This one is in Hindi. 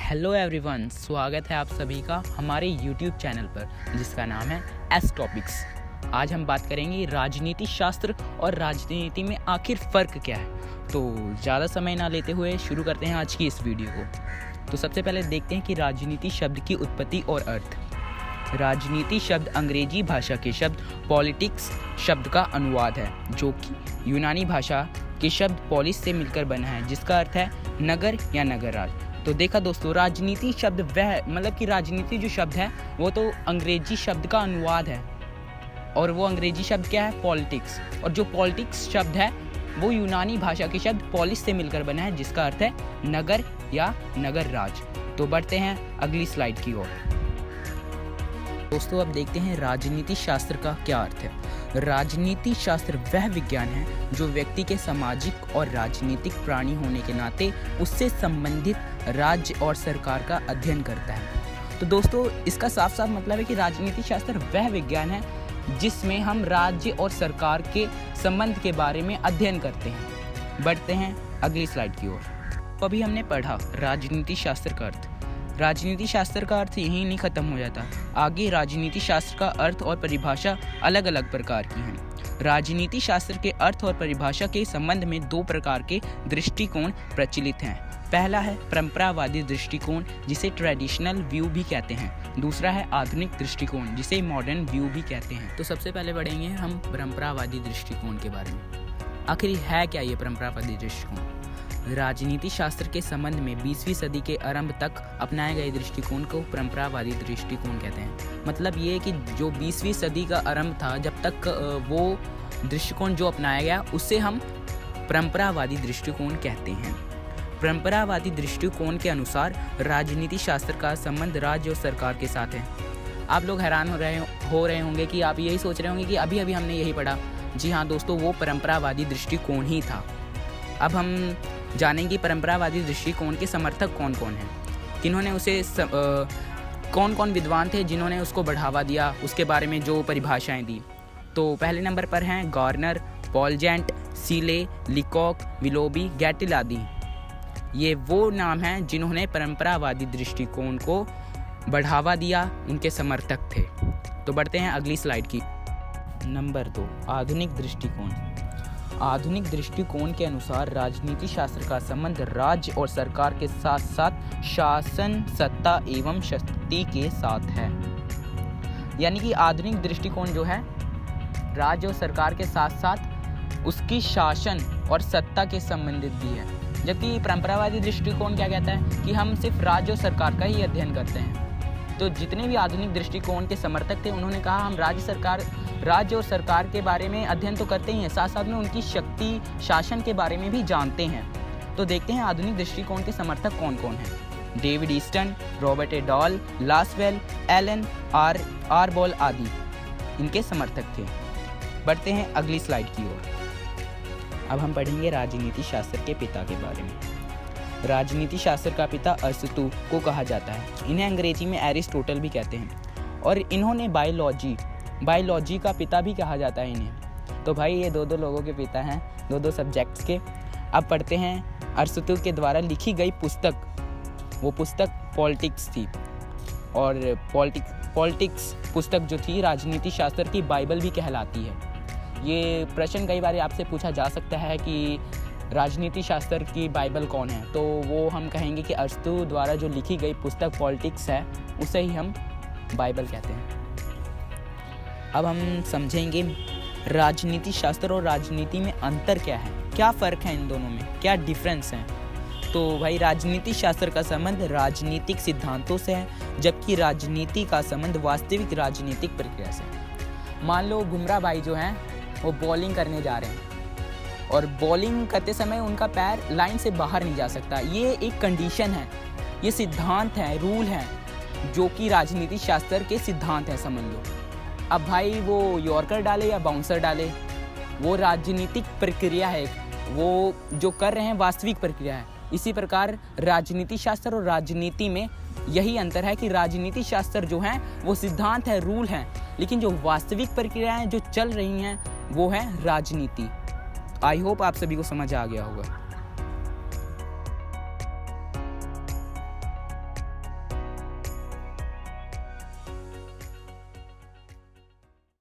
हेलो एवरीवन, स्वागत है आप सभी का हमारे YouTube चैनल पर जिसका नाम है एस टॉपिक्स। आज हम बात करेंगे राजनीति शास्त्र और राजनीति में आखिर फ़र्क क्या है। तो ज़्यादा समय ना लेते हुए शुरू करते हैं आज की इस वीडियो को। तो सबसे पहले देखते हैं कि राजनीति शब्द की उत्पत्ति और अर्थ। राजनीति शब्द अंग्रेजी भाषा के शब्द पॉलिटिक्स शब्द का अनुवाद है, जो कि यूनानी भाषा के शब्द पॉलिस से मिलकर बना है, जिसका अर्थ है नगर या नगर राज। तो देखा दोस्तों, राजनीति शब्द कि राजनीति जो शब्द है वो तो अंग्रेजी शब्द का अनुवाद है, और वो अंग्रेजी शब्द क्या है? पॉलिटिक्स। और जो पॉलिटिक्स शब्द है वो यूनानी भाषा के शब्द पॉलिस से मिलकर बना है, जिसका अर्थ है नगर या नगर राज। तो बढ़ते हैं अगली स्लाइड की ओर। दोस्तों, अब देखते हैं राजनीति शास्त्र का क्या अर्थ है। राजनीति शास्त्र वह विज्ञान है जो व्यक्ति के सामाजिक और राजनीतिक प्राणी होने के नाते उससे संबंधित राज्य और सरकार का अध्ययन करता है। तो दोस्तों, इसका साफ साफ मतलब है कि राजनीति शास्त्र वह विज्ञान है जिसमें हम राज्य और सरकार के संबंध के बारे में अध्ययन करते हैं। बढ़ते हैं अगली स्लाइड की ओर। तो अभी हमने पढ़ा राजनीति शास्त्र का अर्थ। राजनीति शास्त्र का अर्थ यहीं नहीं खत्म हो जाता, आगे राजनीति शास्त्र का अर्थ और परिभाषा अलग अलग प्रकार की हैं। राजनीति शास्त्र के अर्थ और परिभाषा के संबंध में दो प्रकार के दृष्टिकोण प्रचलित हैं। पहला है परंपरावादी दृष्टिकोण, जिसे ट्रेडिशनल व्यू भी कहते हैं। दूसरा है आधुनिक दृष्टिकोण, जिसे मॉडर्न व्यू भी कहते हैं। तो सबसे पहले बढ़ेंगे हम परंपरावादी दृष्टिकोण के बारे में। आखिर है क्या ये परंपरावादी दृष्टिकोण? राजनीति शास्त्र के संबंध में 20वीं सदी के आरंभ तक अपनाए गए दृष्टिकोण को परंपरावादी दृष्टिकोण कहते हैं। मतलब ये कि जो 20वीं सदी का आरंभ था, जब तक वो दृष्टिकोण जो अपनाया गया उसे हम परंपरावादी दृष्टिकोण कहते हैं। परंपरावादी दृष्टिकोण के अनुसार राजनीति शास्त्र का संबंध राज्य और सरकार के साथ है। आप लोग हैरान हो रहे होंगे कि आप यही सोच रहे होंगे कि अभी हमने यही पढ़ा। जी हाँ दोस्तों, वो परंपरावादी दृष्टिकोण ही था। अब हम जानेंगे परंपरावादी दृष्टिकोण के समर्थक कौन कौन हैं, किन्होंने उसे कौन कौन विद्वान थे जिन्होंने उसको बढ़ावा दिया, उसके बारे में जो परिभाषाएं दी। तो पहले नंबर पर हैं गार्नर, पॉलजेंट, सीले, लिकॉक, विलोबी, गैटिल आदि। ये वो नाम हैं जिन्होंने परंपरावादी दृष्टिकोण को बढ़ावा दिया, उनके समर्थक थे। तो बढ़ते हैं अगली स्लाइड की। नंबर 2, आधुनिक दृष्टिकोण। आधुनिक दृष्टिकोण के अनुसार राजनीति शास्त्र का संबंध राज्य और सरकार के साथ साथ शासन, सत्ता एवं शक्ति के साथ है। यानी कि आधुनिक दृष्टिकोण जो है राज्य और सरकार के साथ साथ उसकी शासन और सत्ता के संबंधित भी है, जबकि परंपरावादी दृष्टिकोण क्या कहता है कि हम सिर्फ राज्य और सरकार का ही अध्ययन करते हैं। तो जितने भी आधुनिक दृष्टिकोण के समर्थक थे उन्होंने कहा हम राज्य और सरकार के बारे में अध्ययन तो करते ही हैं, साथ साथ में उनकी शक्ति, शासन के बारे में भी जानते हैं। तो देखते हैं आधुनिक दृष्टिकोण के समर्थक कौन कौन हैं। David Easton, Robert A Dahl, Lasswell, Allen आरबॉल आदि इनके समर्थक थे। बढ़ते हैं अगली स्लाइड की ओर। अब हम पढ़ेंगे राजनीति शास्त्र के पिता के बारे में। राजनीति शास्त्र का पिता अरस्तु को कहा जाता है। इन्हें अंग्रेजी में एरिस्टोटल भी कहते हैं, और इन्होंने बायोलॉजी का पिता भी कहा जाता है इन्हें। तो भाई ये दो लोगों के पिता हैं, दो सब्जेक्ट्स के। अब पढ़ते हैं अरस्तु के द्वारा लिखी गई पुस्तक। वो पुस्तक पॉलिटिक्स थी, और पॉलिटिक्स पुस्तक जो थी राजनीति शास्त्र की बाइबल भी कहलाती है। ये प्रश्न कई बार आपसे पूछा जा सकता है कि राजनीति शास्त्र की बाइबल कौन है, तो वो हम कहेंगे कि अरस्तु द्वारा जो लिखी गई पुस्तक पॉलिटिक्स है उसे ही हम बाइबल कहते हैं। अब हम समझेंगे राजनीति शास्त्र और राजनीति में अंतर क्या है, क्या फ़र्क है इन दोनों में, क्या डिफरेंस है। तो भाई राजनीति शास्त्र का संबंध राजनीतिक सिद्धांतों से है, जबकि राजनीति का संबंध वास्तविक राजनीतिक प्रक्रिया से। मान लो बुमराह भाई जो हैं वो बॉलिंग करने जा रहे हैं, और बॉलिंग करते समय उनका पैर लाइन से बाहर नहीं जा सकता। ये एक कंडीशन है, ये सिद्धांत है, रूल है, जो कि राजनीति शास्त्र के सिद्धांत है, समझ लो। अब भाई वो यॉर्कर डाले या बाउंसर डाले, वो राजनीतिक प्रक्रिया है, वो जो कर रहे हैं वास्तविक प्रक्रिया है। इसी प्रकार राजनीति शास्त्र और राजनीति में यही अंतर है कि राजनीति शास्त्र जो है वो सिद्धांत है, रूल है, लेकिन जो वास्तविक प्रक्रियाएं जो चल रही हैं वो है राजनीति। आई होप आप सभी को समझ आ गया होगा।